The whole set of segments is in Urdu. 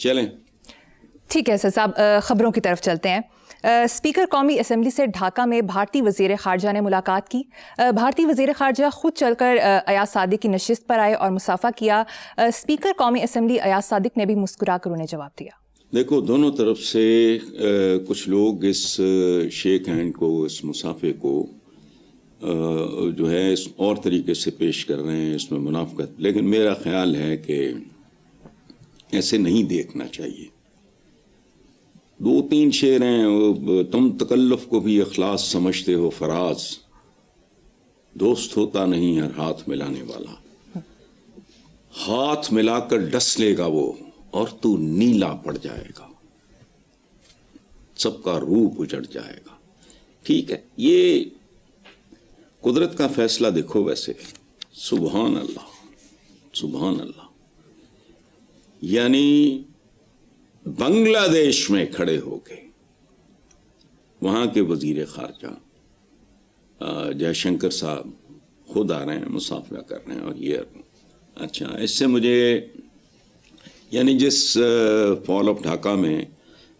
چلیں. ٹھیک ہے سر صاحب، خبروں کی طرف چلتے ہیں. اسپیکر قومی اسمبلی سے ڈھاکہ میں بھارتی وزیر خارجہ نے ملاقات کی. بھارتی وزیر خارجہ خود چل کر ایاز صادق کی نشست پر آئے اور مصافحہ کیا. اسپیکر قومی اسمبلی ایاز صادق نے بھی مسکرا کر انہیں جواب دیا. دیکھو دونوں طرف سے کچھ لوگ اس شیک ہینڈ کو، اس مصافحے کو جو ہے اس اور طریقے سے پیش کر رہے ہیں، اس میں منافقت. لیکن میرا خیال ہے کہ ایسے نہیں دیکھنا چاہیے. 2-3 شعر ہیں. تم تکلف کو بھی اخلاص سمجھتے ہو فراز، دوست ہوتا نہیں ہر ہاتھ ملانے والا. ہاتھ ملا کر ڈس لے گا وہ اور تو نیلا پڑ جائے گا، سب کا روپ اجڑ جائے گا. ٹھیک ہے، یہ قدرت کا فیصلہ دیکھو. ویسے سبحان اللہ سبحان اللہ، یعنی بنگلہ دیش میں کھڑے ہو کے وہاں کے وزیر خارجہ جے شنکر صاحب خود آ رہے ہیں، مصافحہ کر رہے ہیں. اور یہ اچھا، اس سے مجھے یعنی جس فال آف ڈھاکہ میں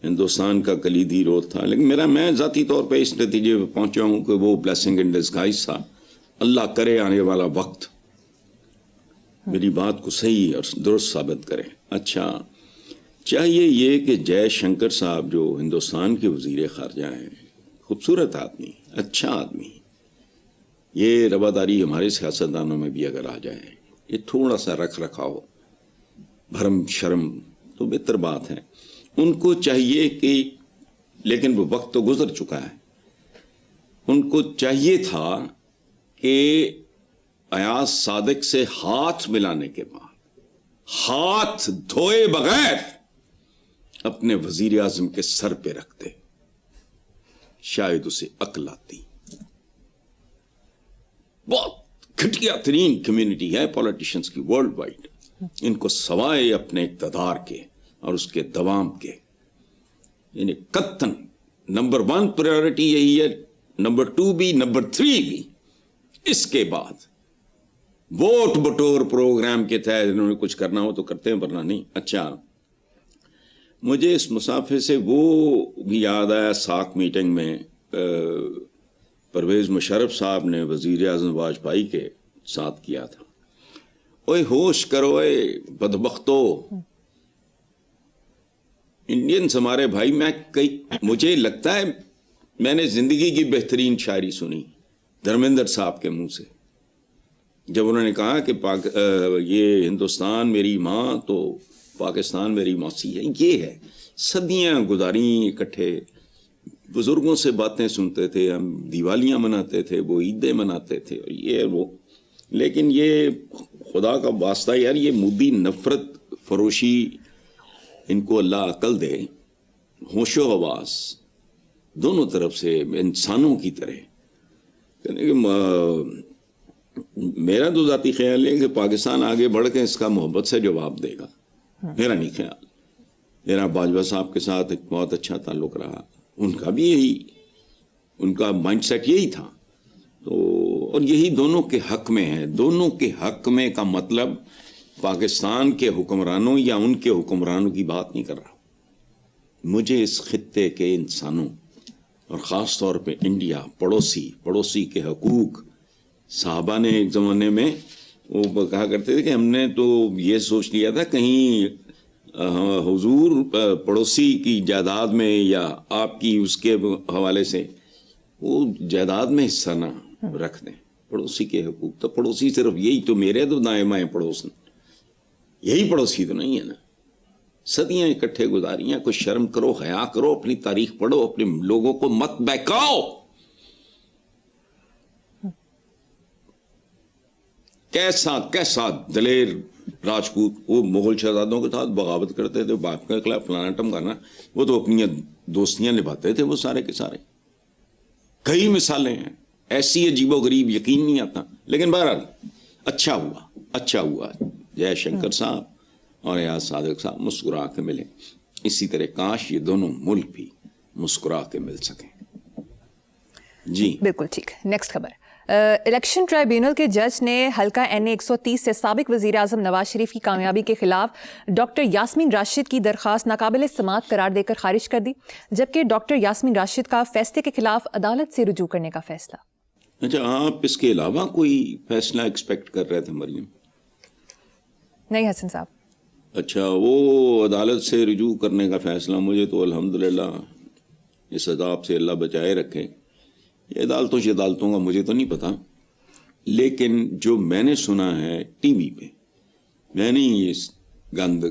ہندوستان کا کلیدی رول تھا، لیکن میں ذاتی طور پہ اس نتیجے پہ پہنچا ہوں کہ وہ بلیسنگ ان ڈسگائز تھا. اللہ کرے آنے والا وقت میری بات کو صحیح اور درست ثابت کرے. اچھا، چاہیے یہ کہ جے شنکر صاحب جو ہندوستان کے وزیر خارجہ ہیں، خوبصورت آدمی، اچھا آدمی، یہ رواداری ہمارے سیاستدانوں میں بھی اگر آ جائے، یہ تھوڑا سا رکھ رکھاؤ، بھرم شرم، تو بہتر بات ہے. ان کو چاہیے کہ، لیکن وہ وقت تو گزر چکا ہے، ان کو چاہیے تھا کہ ایاز صادق سے ہاتھ ملانے کے بعد ہاتھ دھوئے بغیر اپنے وزیر اعظم کے سر پہ رکھتے، شاید اسے عقل آتی. بہت گھٹیا ترین کمیونٹی ہے پولیٹیشنز کی ورلڈ وائڈ. ان کو سوائے اپنے اقتدار کے اور اس کے دوام کے، یعنی قطعاً نمبر 1 پریورٹی یہی ہے، نمبر 2 بھی، نمبر 3 بھی. اس کے بعد ووٹ بٹور پروگرام کے تحت انہوں نے کچھ کرنا ہو تو کرتے ہیں، ورنہ نہیں. اچھا، مجھے اس مسافے سے وہ بھی یاد آیا، ساک میٹنگ میں پرویز مشرف صاحب نے وزیر اعظم واجپئی کے ساتھ کیا تھا. اوے ہوش کرو اے بدبختو، انڈینز ہمارے بھائی. مجھے لگتا ہے میں نے زندگی کی بہترین شاعری سنی دھرمیندر صاحب کے منہ سے، جب انہوں نے کہا کہ یہ ہندوستان میری ماں تو پاکستان میری موسی ہے. یہ ہے، صدیاں گزاریں اکٹھے، بزرگوں سے باتیں سنتے تھے، ہم دیوالیاں مناتے تھے، وہ عیدیں مناتے تھے، اور یہ وہ. لیکن یہ خدا کا واسطہ یار، یہ مودی نفرت فروشی، ان کو اللہ عقل دے، ہوش و حواس دونوں طرف سے انسانوں کی طرح. میرا تو ذاتی خیال ہے کہ پاکستان آگے بڑھ کے اس کا محبت سے جواب دے گا. میرا نہیں خیال. میرا باجوہ صاحب کے ساتھ ایک بہت اچھا تعلق رہا، ان کا بھی یہی، ان کا مائنڈ سیٹ یہی تھا. تو اور یہی دونوں کے حق میں ہے. دونوں کے حق میں کا مطلب پاکستان کے حکمرانوں یا ان کے حکمرانوں کی بات نہیں کر رہا. مجھے اس خطے کے انسانوں اور خاص طور پہ انڈیا، پڑوسی کے حقوق. صحابہ نے ایک زمانے میں وہ کہا کرتے تھے کہ ہم نے تو یہ سوچ لیا تھا کہیں حضور پڑوسی کی جائیداد میں یا آپ کی اس کے حوالے سے وہ جائیداد میں حصہ نہ رکھ دیں. پڑوسی کے حقوق تو پڑوسی صرف یہی تو میرے تو دائیں بائیں پڑوس، یہی پڑوسی تو نہیں ہے نا. صدیاں اکٹھے گزاریاں. کچھ شرم کرو، حیا کرو، اپنی تاریخ پڑھو، اپنے لوگوں کو مت بہکاؤ. کیسا دلیر راجپوت، وہ مغل شہزادوں کے ساتھ بغاوت کرتے تھے، باپ کے خلاف فلانا ٹمکانا، وہ تو اپنی دوستیاں نبھاتے تھے وہ سارے کے سارے. کئی مثالیں ہیں ایسی، عجیب و غریب، یقین نہیں آتا. لیکن بہرحال اچھا ہوا جے شنکر صاحب اور ایاز صادق صاحب مسکرا کے ملے. اسی طرح کاش یہ دونوں ملک بھی مسکرا کے مل سکیں. جی بالکل ٹھیک. نیکسٹ خبر. الیکشن ٹرائیبیونل کے جج نے حلقہ این اے 130 سے سابق وزیر اعظم نواز شریف کی کامیابی کے خلاف ڈاکٹر یاسمین راشد کی درخواست ناقابل سماعت قرار دے کر خارج کر دی، جبکہ ڈاکٹر یاسمین راشد کا فیصلے کے خلاف عدالت سے رجوع کرنے کا فیصلہ۔ اچھا، آپ اس کے علاوہ کوئی فیصلہ ایکسپیکٹ کر رہے تھے مریم؟ نہیں حسن صاحب۔ اچھا، وہ عدالت سے رجوع کرنے کا فیصلہ، مجھے تو الحمدللہ اس عذاب سے اللہ بچائے رکھے، یہ عدالتوں کا مجھے تو نہیں پتا، لیکن جو میں نے سنا ہے ٹی وی پہ، میں نہیں اس گند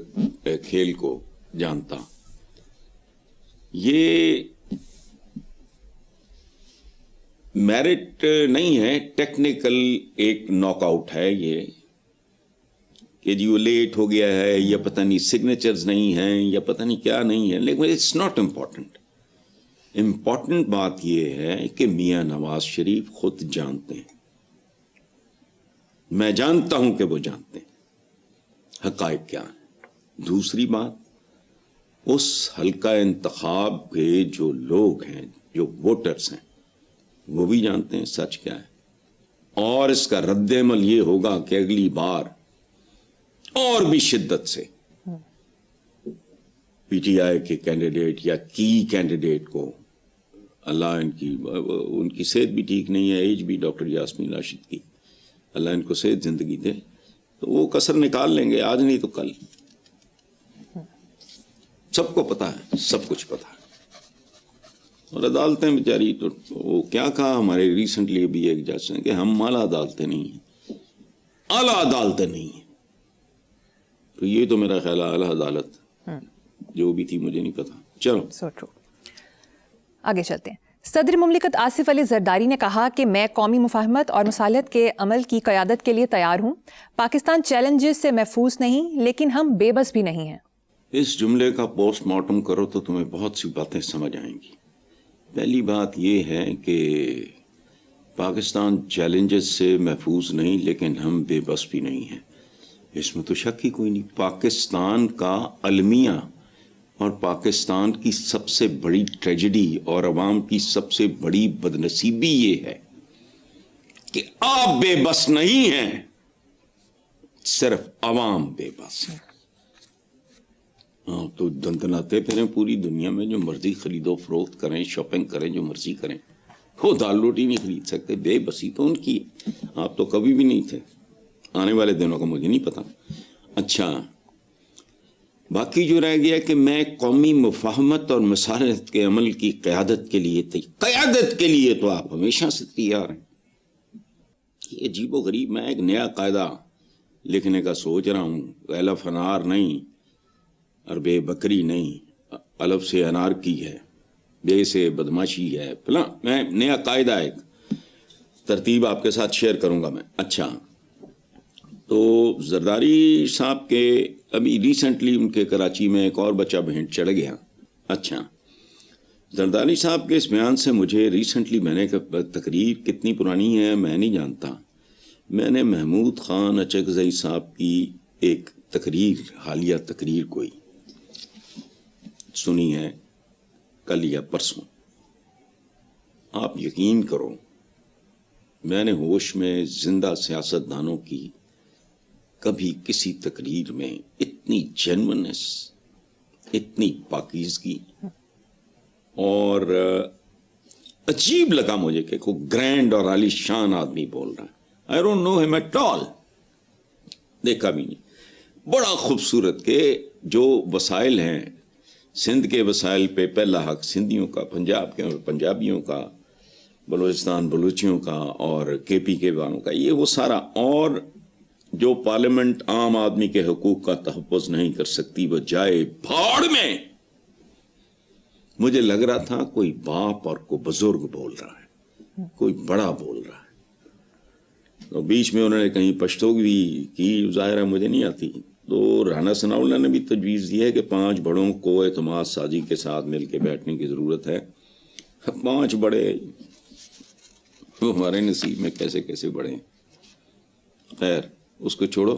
کھیل کو جانتا، یہ میرٹ نہیں ہے، ٹیکنیکل ایک ناک آؤٹ ہے یہ، کہ جی وہ لیٹ ہو گیا ہے یا پتہ نہیں سگنیچرز نہیں ہیں یا پتہ نہیں کیا نہیں ہے، لیکن اٹس ناٹ امپورٹنٹ۔ امپورٹنٹ بات یہ ہے کہ میاں نواز شریف خود جانتے ہیں، میں جانتا ہوں کہ وہ جانتے ہیں حقائق کیا ہیں۔ دوسری بات، اس حلقہ انتخاب کے جو لوگ ہیں، جو ووٹرز ہیں، وہ بھی جانتے ہیں سچ کیا ہے، اور اس کا رد عمل یہ ہوگا کہ اگلی بار اور بھی شدت سے پی ٹی آئی کے کینڈیڈیٹ یا کی کینڈیڈیٹ کو، اللہ ان کی صحت بھی ٹھیک نہیں ہے، ایج بھی ڈاکٹر یاسمین راشد کی، اللہ ان کو صحت زندگی دے، تو وہ کسر نکال لیں گے، آج نہیں تو کل۔ سب کو پتا ہے، سب کچھ پتا ہے، اور عدالتیں بیچاری تو وہ کیا کہا ہمارے ریسنٹلی بھی ایک جج نے کہ ہم اعلیٰ عدالتیں نہیں ہیں، اعلیٰ عدالتیں نہیں ہیں، تو یہ تو میرا خیال ہے اعلیٰ عدالت جو بھی تھی مجھے نہیں پتا۔ چلو سو ٹرو، آگے چلتے ہیں۔ صدر مملکت آصف علی زرداری نے کہا کہ میں قومی مفاہمت اور مصالحت کے عمل کی قیادت کے لیے تیار ہوں، پاکستان چیلنجز سے محفوظ نہیں لیکن ہم بے بس بھی نہیں ہیں۔ اس جملے کا پوسٹ مارٹم کرو تو تمہیں بہت سی باتیں سمجھ آئیں گی۔ پہلی بات یہ ہے کہ پاکستان چیلنجز سے محفوظ نہیں لیکن ہم بے بس بھی نہیں ہیں، اس میں تو شک ہی کوئی نہیں۔ پاکستان کا المیہ اور پاکستان کی سب سے بڑی ٹریجڈی اور عوام کی سب سے بڑی بدنصیبی یہ ہے کہ آپ بے بس نہیں ہیں، صرف عوام بے بس ہے۔ آپ تو دندناتے پھریں پوری دنیا میں، جو مرضی خرید و فروخت کریں، شاپنگ کریں، جو مرضی کریں، وہ دال روٹی نہیں خرید سکتے، بے بسی تو ان کی ہے۔ آپ تو کبھی بھی نہیں تھے، آنے والے دنوں کا مجھے نہیں پتا۔ اچھا، باقی جو رہ گیا کہ میں قومی مفاہمت اور مصالحت کے عمل کی قیادت کے لیے قیادت کے لیے تو آپ ہمیشہ سے تیار ہیں۔ یہ عجیب و غریب، میں ایک نیا قاعدہ لکھنے کا سوچ رہا ہوں، الف انار نہیں اور بے بکری نہیں، الف سے انار کی ہے، بے سے بدماشی ہے، فلاں، میں نیا قاعدہ ایک ترتیب آپ کے ساتھ شیئر کروں گا میں۔ اچھا، تو زرداری صاحب کے ابھی ریسنٹلی ان کے کراچی میں ایک اور بچہ بھینٹ چڑھ گیا۔ اچھا، زرداری صاحب کے اس بیان سے مجھے ریسنٹلی، میں نے تقریر کتنی پرانی ہے میں نہیں جانتا، میں نے محمود خان اچکزئی صاحب کی ایک تقریر، حالیہ تقریر کوئی سنی ہے کل یا پرسوں، آپ یقین کرو میں نے ہوش میں زندہ سیاست دانوں کی کبھی کسی تقریر میں اتنی جینونس، اتنی پاکیزگی اور عجیب لگا مجھے کہ کوئی گرینڈ اور عالی شان آدمی بول رہا ہے۔ I don't know him at all، دیکھا بھی نہیں۔ بڑا خوبصورت کہ جو وسائل ہیں، سندھ کے وسائل پہ پہلا حق سندھیوں کا، پنجاب کے اور پنجابیوں کا، بلوچستان بلوچیوں کا، اور کے پی کے والوں کا، یہ وہ سارا، اور جو پارلیمنٹ عام آدمی کے حقوق کا تحفظ نہیں کر سکتی وہ جائے بھاڑ میں۔ مجھے لگ رہا تھا کوئی باپ اور کوئی بزرگ بول رہا ہے، کوئی بڑا بول رہا ہے، تو بیچ میں انہوں نے کہیں پشتو بھی کی، ظاہر ہے مجھے نہیں آتی، تو رانا ثناء اللہ نے بھی تجویز دی ہے کہ 5 بڑوں کو اعتماد سازی کے ساتھ مل کے بیٹھنے کی ضرورت ہے۔ 5 بڑے وہ ہمارے نصیب میں کیسے کیسے بڑے ہیں، خیر اس کو چھوڑو۔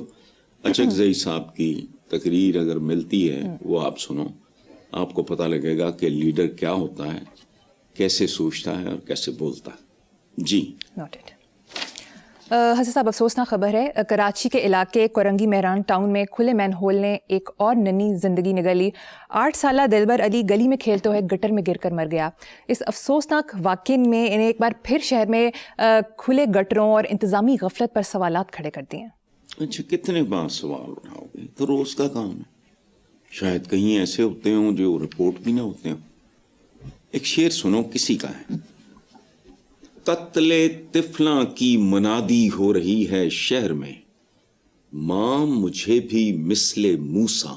اچکزئی صاحب کی تقریر اگر ملتی ہے وہ آپ سنو، آپ کو پتہ لگے گا کہ لیڈر کیا ہوتا ہے، کیسے سوچتا ہے اور کیسے بولتا ہے۔ جی نوٹڈ۔ حسن صاحب افسوسناک خبر ہے، کراچی کے علاقے کورنگی مہران ٹاؤن میں کھلے مین ہول نے ایک اور ننھی زندگی نگل لی۔ 8 سالہ دلبر علی گلی میں کھیلتے ہوئے گٹر میں گر کر مر گیا۔ اس افسوسناک واقعے میں انہیں ایک بار پھر شہر میں کھلے گٹروں اور انتظامی غفلت پر سوالات کھڑے کر دیے ہیں۔ اچھا، کتنے بار سوال اٹھاؤ گے؟ تو روز کا کام ہے، شاید کہیں ایسے ہوتے ہوں جو رپورٹ بھی نہ ہوتے ہوں۔ ایک شعر سنو، کسی کا ہے، قتل طفلاں کی منادی ہو رہی ہے شہر میں، ماں مجھے بھی مثل موسیٰ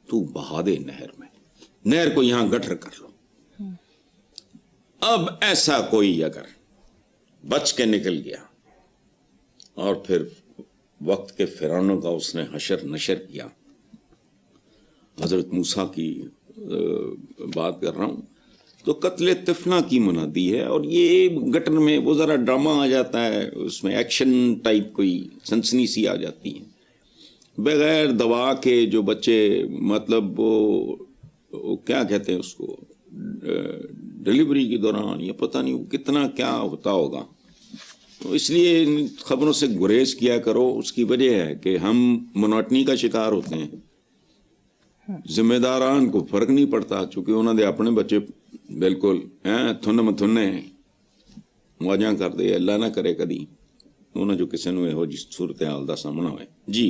تو بہا دے نہر میں۔ نہر کو یہاں گٹر کر لو۔ اب ایسا کوئی اگر بچ کے نکل گیا اور پھر وقت کے فرعونوں کا اس نے حشر نشر کیا، حضرت موسیٰ کی بات کر رہا ہوں، تو قتل طفلہ کی منادی ہے، اور یہ گٹر میں وہ ذرا ڈرامہ آ جاتا ہے، اس میں ایکشن ٹائپ کوئی سنسنی سی آ جاتی ہے، بغیر دوا کے جو بچے مطلب وہ کیا کہتے ہیں اس کو، ڈلیوری کے دوران یا پتہ نہیں وہ کتنا کیا ہوتا ہوگا، تو اس لیے ان خبروں سے گریز کیا کرو۔ اس کی وجہ ہے کہ ہم مناٹنی کا شکار ہوتے ہیں، ذمہ داران کو فرق نہیں پڑتا، چونکہ انہوں نے اپنے بچے بالکل تھن متھنے مواجہ کر دے، اللہ نہ کرے کدی انہوں جو کسی نے ہو جس صورتحال کا سامنا ہوئے۔ جی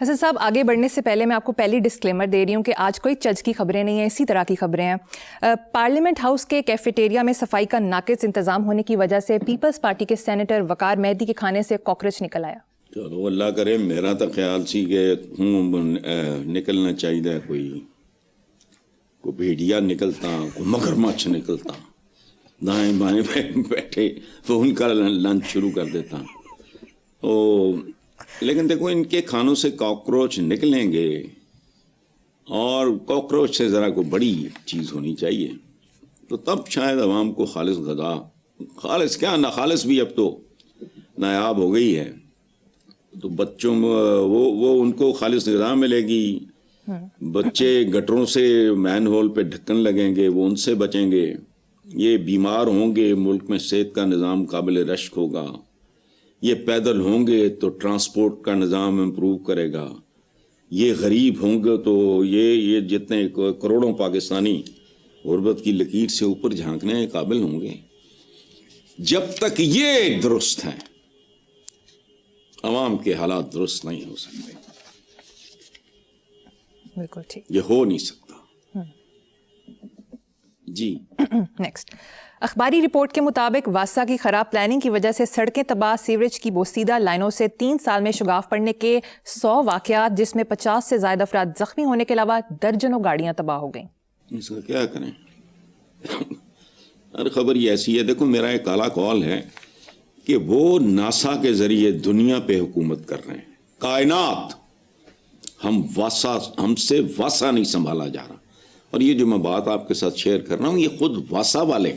حسن صاحب، آگے بڑھنے سے پہلے میں آپ کو پہلی ڈسکلیمر دے رہی ہوں کہ آج کوئی چج کی خبریں نہیں ہیں، اسی طرح کی خبریں ہیں۔ پارلیمنٹ ہاؤس کے کیفیٹیریا میں صفائی کا ناقص انتظام ہونے کی وجہ سے پیپلز پارٹی کے سینیٹر وقار مہدی کے کھانے سے کاکروچ نکل آیا۔ چلو اللہ کرے، میرا تو خیال سی کہ نکلنا چاہیے، کوئی بھیڑیا نکلتا، کوئی مگرمچھ نکلتا، دائیں بائیں بیٹھے تو ان کا لنچ شروع کر دیتا۔ لیکن دیکھو، ان کے کھانوں سے کاکروچ نکلیں گے، اور کاکروچ سے ذرا کوئی بڑی چیز ہونی چاہیے، تو تب شاید عوام کو خالص غذا، خالص کیا ناخالص بھی اب تو نایاب ہو گئی ہے، تو بچوں وہ ان کو خالص غذا ملے گی۔ بچے گٹروں سے مین ہول پہ ڈھکن لگیں گے، وہ ان سے بچیں گے، یہ بیمار ہوں گے، ملک میں صحت کا نظام قابل رشک ہوگا، یہ پیدل ہوں گے تو ٹرانسپورٹ کا نظام امپروو کرے گا، یہ غریب ہوں گے تو یہ جتنے کروڑوں پاکستانی غربت کی لکیر سے اوپر جھانکنے کے قابل ہوں گے۔ جب تک یہ درست ہیں، عوام کے حالات درست نہیں ہو سکتے، بالکل ٹھیک، یہ ہو نہیں سکتا۔ جی نیکسٹ، اخباری رپورٹ کے مطابق واسا کی خراب پلاننگ کی وجہ سے سڑکیں تباہ، سیوریج کی بوسیدہ لائنوں سے 3 سال میں شگاف پڑنے کے 100 واقعات، جس میں 50 سے زائد افراد زخمی ہونے کے علاوہ درجنوں گاڑیاں تباہ ہو گئیں۔ اس کا کیا کریں؟ ہر خبر یہ ایسی ہے۔ دیکھو، میرا ایک کالا قول ہے کہ وہ ناسا کے ذریعے دنیا پہ حکومت کر رہے ہیں، کائنات، ہم سے واسا نہیں سنبھالا جا رہا۔ اور یہ جو میں بات آپ کے ساتھ شیئر کر رہا ہوں، یہ خود واسا والے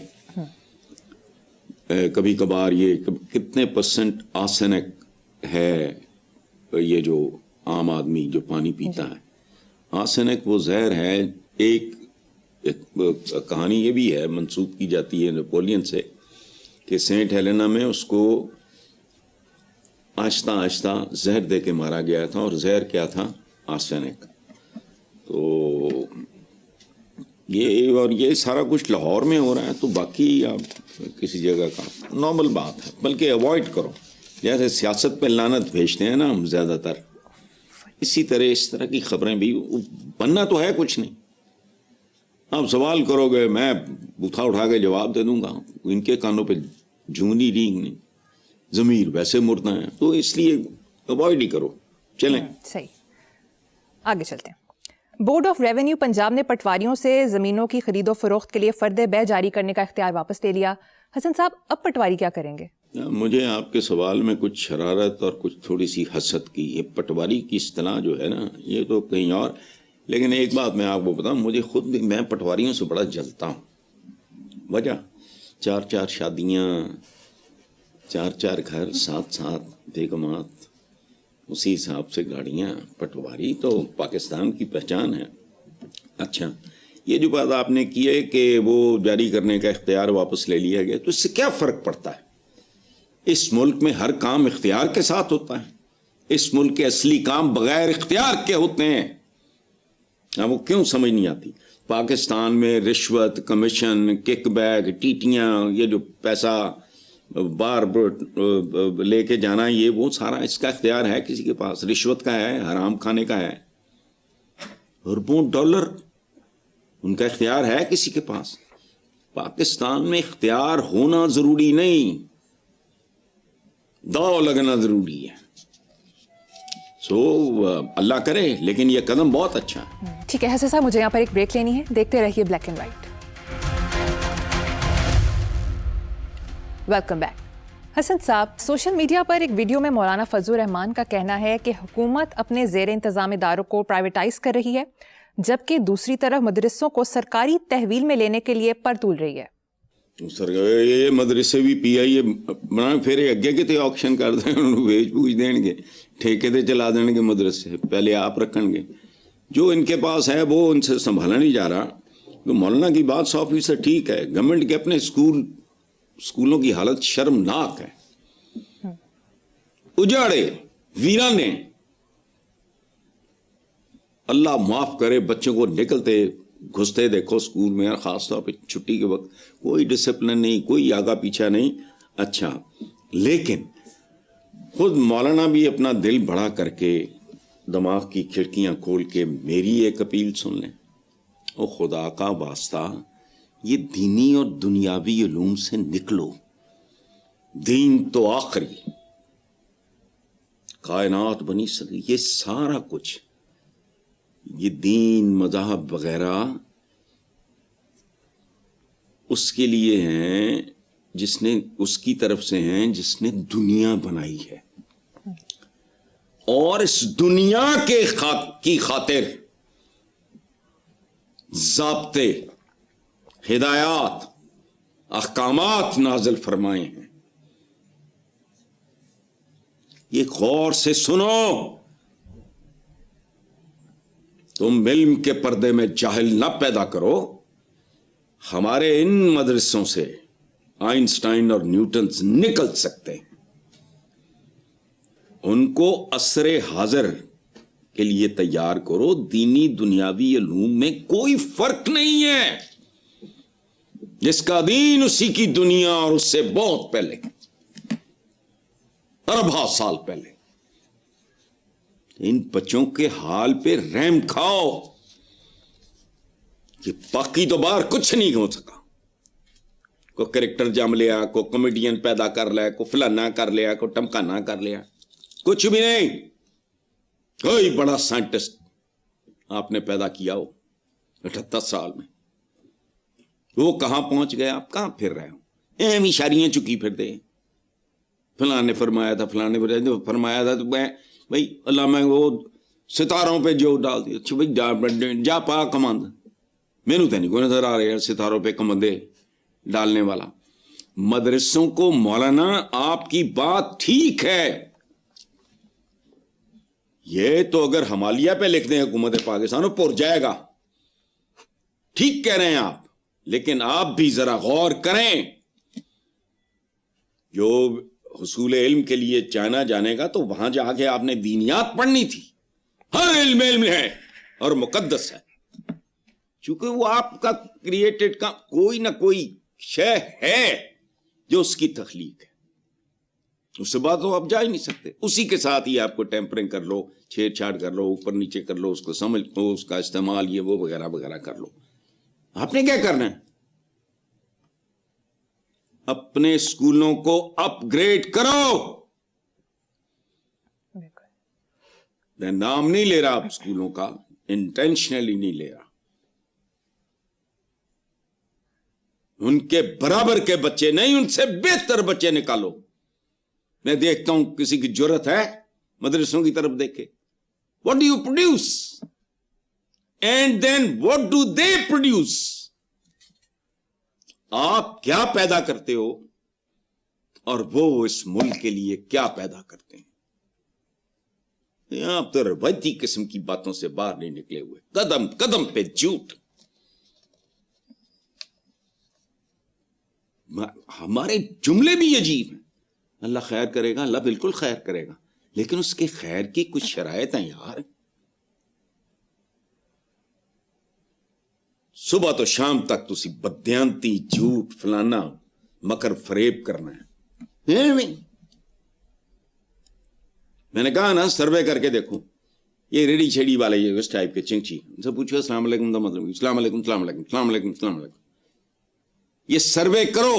کبھی کبھار یہ کتنے % آرسینک ہے، یہ جو عام آدمی جو پانی پیتا ہے، آرسینک وہ زہر ہے۔ ایک کہانی یہ بھی ہے، منسوب کی جاتی ہے نیپولین سے، کہ سینٹ ہیلینا میں اس کو آہستہ آہستہ زہر دے کے مارا گیا تھا، اور زہر کیا تھا؟ آرسینک۔ تو یہ سارا کچھ لاہور میں ہو رہا ہے، تو باقی آپ کسی جگہ کا نارمل بات ہے، بلکہ اوائڈ کرو۔ جیسے سیاست پہ لعنت بھیجتے ہیں نا ہم زیادہ تر، اسی طرح کی خبریں بھی، بننا تو ہے کچھ نہیں۔ آپ سوال کرو گے، میں بوتھا اٹھا کے جواب دے دوں گا، ان کے کانوں پہ جونگنی رینگ نہیں، ضمیر ویسے مردہ ہیں، تو اس لیے اوائڈ ہی کرو۔ چلیں صحیح، آگے چلتے ہیں۔ بورڈ آف ریونیو پنجاب نے پٹواریوں سے زمینوں کی خرید و فروخت کے لیے فرد بے جاری کرنے کا اختیار واپس لے لیا۔ حسن صاحب، اب پٹواری کیا کریں گے؟ مجھے آپ کے سوال میں کچھ شرارت اور کچھ تھوڑی سی حسد کی، یہ پٹواری کی اصطلاح جو ہے نا، یہ تو کہیں اور، لیکن ایک بات میں آپ کو بتاؤں، مجھے خود بھی، میں پٹواریوں سے بڑا جلتا ہوں۔ وجہ 4 شادیاں، 4 گھر، 7 بیگمات، اسی حساب سے گاڑیاں، پٹواری تو پاکستان کی پہچان ہے۔ اچھا، یہ جو بات آپ نے کی ہے کہ وہ جاری کرنے کا اختیار واپس لے لیا گیا، تو اس سے کیا فرق پڑتا ہے؟ اس ملک میں ہر کام اختیار کے ساتھ ہوتا ہے. اس ملک کے اصلی کام بغیر اختیار کے ہوتے ہیں. اب وہ کیوں سمجھ نہیں آتی؟ پاکستان میں رشوت، کمیشن، کک بیک، ٹیٹیاں، یہ جو پیسہ بار لے کے جانا، یہ وہ سارا اس کا اختیار ہے کسی کے پاس؟ رشوت کا ہے، حرام کھانے کا ہے، اربوں ڈالر ان کا اختیار ہے کسی کے پاس؟ پاکستان میں اختیار ہونا ضروری نہیں، داؤ لگنا ضروری ہے. سو اللہ کرے، لیکن یہ قدم بہت اچھا ہے. ٹھیک ہے حسن صاحب، مجھے یہاں پر ایک بریک لینی ہے. دیکھتے رہیے black and white. Welcome back. Hasan sahab, social media پر ایک ویڈیو میں مولانا فضل الرحمان کا کہنا ہے کہ حکومت اپنے زیر انتظام اداروں کو پرائیویٹائز کر رہی ہے، جبکہ دوسری طرف مدرسوں کو سرکاری تحویل میں لینے کے لیے پر تول رہی ہے. سر یہ مدرسے بھی پی آئی بنا پھر اگے کتے آکشن کر دیں، ویچ پوچھ دیں گے، ٹھیکے دے چلا دیں گے مدرسے، پہلے آپ رکھیں گے. جو ان کے پاس ہے وہ ان سے سنبھالا نہیں جا رہا. تو مولانا کی بات 100% ٹھیک ہے. گورنمنٹ کے اپنے اسکولوں کی حالت شرمناک ہے، اجاڑے ویرانے. اللہ معاف کرے، بچوں کو نکلتے گھستے دیکھو اسکول میں، خاص طور پہ چھٹی کے وقت، کوئی ڈسپلن نہیں، کوئی آگا پیچھا نہیں. اچھا، لیکن خود مولانا بھی اپنا دل بڑا کر کے، دماغ کی کھڑکیاں کھول کے میری ایک اپیل سن لیں. او خدا کا واسطہ، یہ دینی اور دنیاوی علوم سے نکلو. دین تو آخری، کائنات بنی سکی، یہ سارا کچھ، یہ دین مذہب وغیرہ اس کے لیے ہیں جس نے، اس کی طرف سے ہیں جس نے دنیا بنائی ہے. اور اس دنیا کی خاطر ضابطے، ہدایات، احکامات نازل فرمائے ہیں. یہ غور سے سنو. تم علم کے پردے میں جاہل نہ پیدا کرو. ہمارے ان مدرسوں سے آئنسٹائن اور نیوٹنز نکل سکتے ہیں. ان کو عصر حاضر کے لیے تیار کرو. دینی دنیاوی علوم میں کوئی فرق نہیں ہے. جس کا دین اسی کی دنیا، اور اس سے بہت پہلے، ارباں سال پہلے. ان بچوں کے حال پہ رحم کھاؤ. کہ باقی تو باہر کچھ نہیں ہو سکا. کوئی کریکٹر جم لیا، کوئی کامیڈین پیدا کر لیا، کوئی فلانا کر لیا، کوئی ٹمکانا کر لیا، کچھ بھی نہیں. کوئی بڑا سائنٹسٹ آپ نے پیدا کیا ہو 78 سال میں، وہ کہاں پہنچ گئے؟ آپ کہاں پھر رہے ہو؟ اہم اشاریاں چکی پھر دے. فلاں نے فرمایا تھا، فلاں نے فرمایا تھا، تو بھائی اللہ میں وہ ستاروں پہ جو ڈال دیا. اچھا بھائی جا پا کماند، مینو تو نہیں کوئی نظر آ رہے ہیں ستاروں پہ کمندے ڈالنے والا. مدرسوں کو مولانا آپ کی بات ٹھیک ہے. یہ تو اگر ہمالیہ پہ لکھ دیں حکومت پاکستان وہ پور جائے گا. ٹھیک کہہ رہے ہیں آپ، لیکن آپ بھی ذرا غور کریں. جو حصول علم کے لیے چائنا جانے گا تو وہاں جا کے آپ نے دینیات پڑھنی تھی. ہر علم علم ہے اور مقدس ہے، چونکہ وہ آپ کا کریٹڈ کا کوئی نہ کوئی شے ہے جو اس کی تخلیق ہے. اس سے بات تو آپ جا ہی نہیں سکتے. اسی کے ساتھ ہی آپ کو ٹیمپرنگ کر لو، چھیڑ چھاڑ کر لو، اوپر نیچے کر لو، اس کو سمجھ لو، اس کا استعمال یہ وہ وغیرہ وغیرہ کر لو. آپ نے کیا کرنا ہے؟ اپنے اسکولوں کو اپ گریڈ کرو. میں نام نہیں لے رہا آپ اسکولوں کا، انٹینشنلی نہیں لے رہا. ان کے برابر کے بچے نہیں، ان سے بہتر بچے نکالو. میں دیکھتا ہوں کسی کی جرت ہے مدرسوں کی طرف دیکھے. What do you produce and then what do they produce? آپ کیا پیدا کرتے ہو اور وہ اس ملک کے لیے کیا پیدا کرتے ہیں؟ آپ تو روایتی قسم کی باتوں سے باہر نہیں نکلے ہوئے. قدم قدم پہ جھوٹ. ہمارے جملے بھی عجیب ہیں. اللہ خیر کرے گا, اللہ بالکل خیر کرے گا, لیکن اس کے خیر کی کچھ شرائط ہیں یار. صبح تو شام تک تسی بدیانتی, جھوٹ, فلانا, مکر فریب کرنا ہے. میں نے کہا نا سروے کر کے دیکھو, یہ ریڈی چھیڑی والے یہ اس ٹائپ کے چنچی, ان سے پوچھو السلام علیکم کا مطلب السلام علیکم السلام علیکم السلام علیکم السلام علیکم. یہ سروے کرو,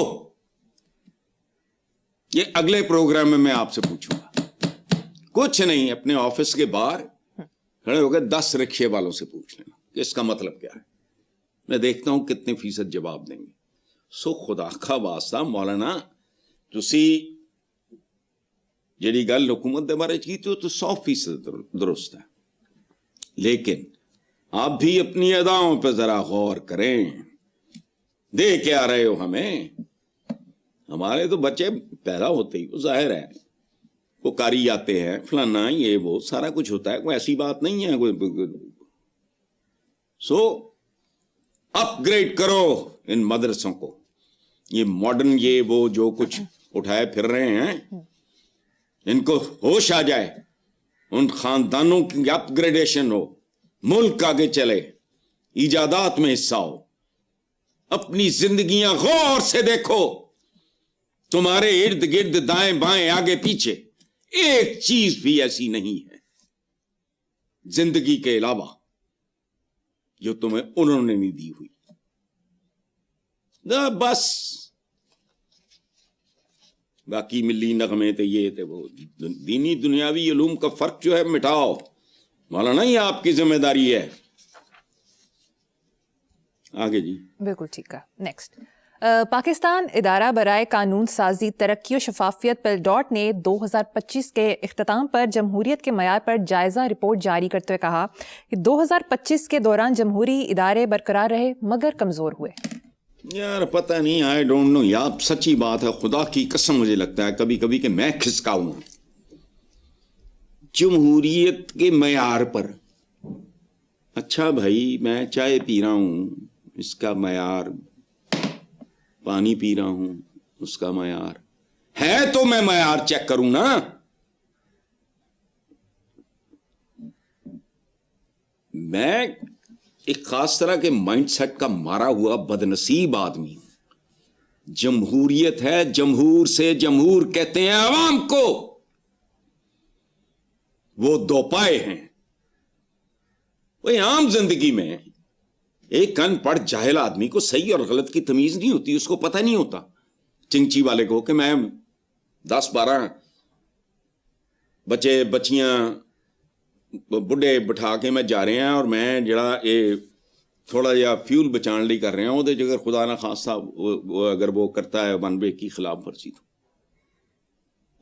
یہ اگلے پروگرام میں آپ سے پوچھوں گا. کچھ نہیں, اپنے آفس کے باہر کھڑے ہو کے 10 رکشے والوں سے پوچھ لینا کہ اس کا مطلب کیا ہے. میں دیکھتا ہوں کتنے فیصد جواب دیں گے. سو خدا کا واسطہ مولانا تسی جڑی گل حکومت دے بارے کی تو 100% درست ہے, لیکن آپ بھی اپنی اداؤں پہ ذرا غور کریں. دے کے آ رہے ہو ہمیں, ہمارے تو بچے پیدا ہوتے ہی وہ ظاہر ہے وہ کاری آتے ہیں, فلانا یہ وہ سارا کچھ ہوتا ہے, کوئی ایسی بات نہیں ہے کوئی. سو اپ گریڈ کرو ان مدرسوں کو. یہ ماڈرن یہ وہ جو کچھ اٹھائے پھر رہے ہیں, ان کو ہوش آ جائے, ان خاندانوں کی اپ گریڈیشن ہو, ملک آگے چلے, ایجادات میں حصہ ہو. اپنی زندگیاں غور سے دیکھو, تمہارے ارد گرد دائیں بائیں آگے پیچھے ایک چیز بھی ایسی نہیں ہے زندگی کے علاوہ جو تمہیں انہوں نے نہیں دی ہوئی. بس باقی ملی نغمے تھے یہ تھے وہ, دینی دنیاوی علوم کا فرق جو ہے مٹاؤ. مولانا یہ آپ کی ذمہ داری ہے. آگے جی. بالکل ٹھیک ہے. نیکسٹ, پاکستان ادارہ برائے قانون سازی, ترقی و شفافیت پیلڈاٹ نے 2025 کے اختتام پر جمہوریت کے معیار پر جائزہ رپورٹ جاری کرتے ہوئے کہا کہ 2025 کے دوران جمہوری ادارے برقرار رہے مگر کمزور ہوئے. یار پتہ نہیں, آئی ڈونٹ نو یار, سچی بات ہے خدا کی قسم مجھے لگتا ہے کبھی کبھی کہ میں کھسکا ہوں جمہوریت کے معیار پر. اچھا بھائی میں چائے پی رہا ہوں اس کا معیار, پانی پی رہا ہوں اس کا معیار ہے, تو میں معیار چیک کروں نا. میں ایک خاص طرح کے مائنڈ سیٹ کا مارا ہوا بدنصیب آدمی ہوں. جمہوریت ہے, جمہور سے جمہور کہتے ہیں عوام کو, وہ دو پائے ہیں. وہ عام زندگی میں ایک ان پڑھ جاہل آدمی کو صحیح اور غلط کی تمیز نہیں ہوتی, اس کو پتہ نہیں ہوتا چنچی والے کو کہ میں 10-12 بچے بچیاں بڈھے بٹھا کے میں جا رہے ہیں اور میں جڑا یہ تھوڑا جہا فیول بچان لی کر رہے ہیں, وہ اگر خدا نہ خاصا اگر وہ کرتا ہے ون وے کی خلاف ورزی تو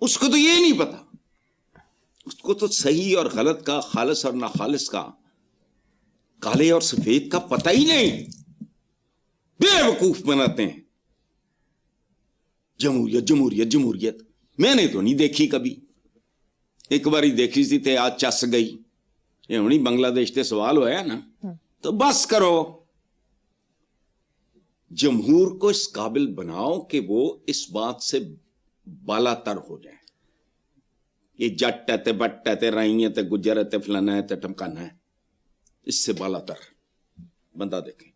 اس کو تو یہ نہیں پتا, اس کو تو صحیح اور غلط کا, خالص اور ناخالص کا, کالے اور سفید کا پتہ ہی نہیں. بے وقوف بناتے ہیں جمہوریت جمہوریت جمہوریت. میں نے تو نہیں دیکھی کبھی, ایک باری دیکھی تھی تے آج چس گئی. یہ ہونی بنگلہ دیش تے سوال ہوا ہے نا, تو بس کرو. جمہور کو اس قابل بناؤ کہ وہ اس بات سے بالا تر ہو جائے. یہ جٹ ہے تے بٹ ہے تے رائی ہے تے گجر ہے تے فلانا ہے تے ٹمکانا ہے, اس سے بالا تر بندہ دیکھیں.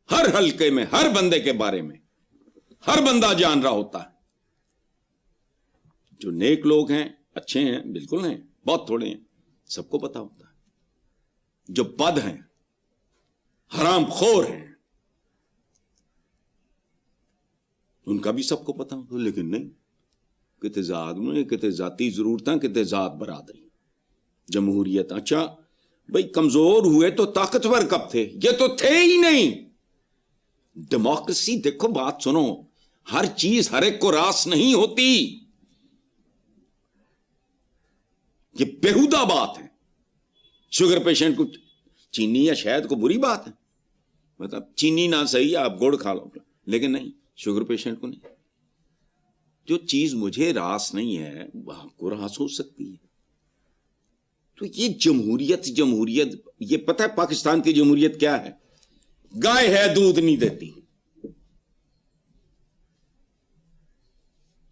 ہر حلقے میں ہر بندے کے بارے میں ہر بندہ جان رہا ہوتا ہے. جو نیک لوگ ہیں, اچھے ہیں, بالکل ہیں, بہت تھوڑے ہیں, سب کو پتا ہوتا ہے. جو بد ہیں, حرام خور ہیں, ان کا بھی سب کو پتا ہوتا ہے. لیکن نہیں, کتے ذات میں, کتے ذاتی ضرورتیں, کتے ذات برادری. جمہوریت اچھا بھئی کمزور ہوئے تو طاقتور کب تھے؟ یہ تو تھے ہی نہیں. ڈیموکریسی دیکھو, بات سنو, ہر چیز ہر ایک کو راس نہیں ہوتی. یہ بیہودہ بات ہے. شوگر پیشنٹ کو چینی یا شہد کو بری بات ہے, مطلب چینی نہ صحیح, آپ گڑ کھا لو, لیکن نہیں شوگر پیشنٹ کو نہیں. جو چیز مجھے راس نہیں ہے وہ آپ کو راس ہو سکتی ہے. تو یہ جمہوریت جمہوریت, یہ پتہ ہے پاکستان کی جمہوریت کیا ہے؟ گائے ہے دودھ نہیں دیتی.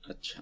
اچھا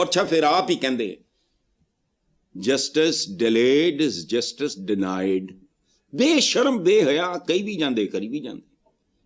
ਔਰ ਅੱਛਾ ਫਿਰ ਆਪ ਹੀ ਕਹਿੰਦੇ justice delayed is justice denied. ਬੇਸ਼ਰਮ ਬੇਹਯਾ ਕਹੀ ਵੀ ਜਾਂਦੇ, ਕਰੀ ਵੀ ਜਾਂਦੇ,